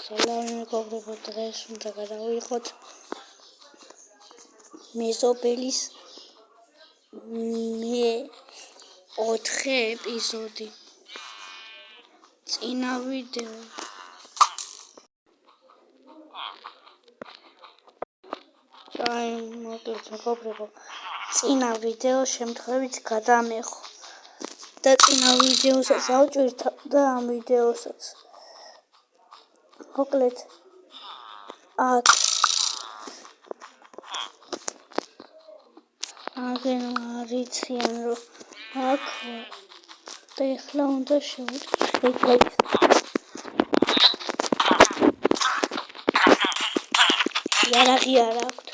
სალამი მეგობრებო, დღეს უნდა გადავიღოთ მეზობელის მე-4 ეპიზოდი. წინა ვიდეო მოკლედ მეგობრებო, წინა ვიდეო შემთხვევით გადამეხო და წინა ვიდეოსაც ავჭირთავ და ამ ვიდეოსაც. მოკლედ აქ არიციან რომ აქ და ეხლა უნდა შევიტყვით იარაღი არ აქვთ.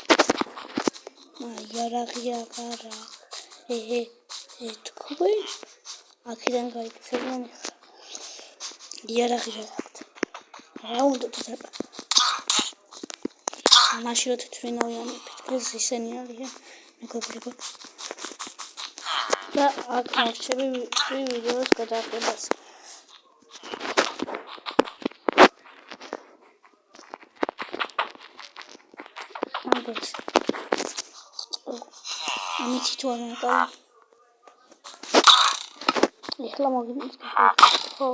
იარაღი აღარ თქვენ აქედან გაიქცევენ. იარაღი არ აქვთ. რა უნდა თქვა? მაშინ რომ თვითმფრინავიანი ფიქრს ისენი არიან მეგობრებო. და აქ მოვრჩები ვიდეოს გადაღებას. ამით თუ არ მეკავი. ეხლა მოგიმოწყობ. ხო.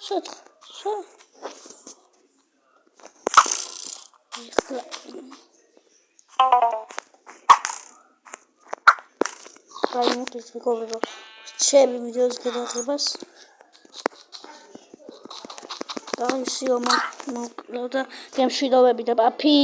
Що? Моклედ მეგობრებო, რჩები ვიდეოს გადაღებას. და ისიო მოკლდა გემშვიდობები და პაპი.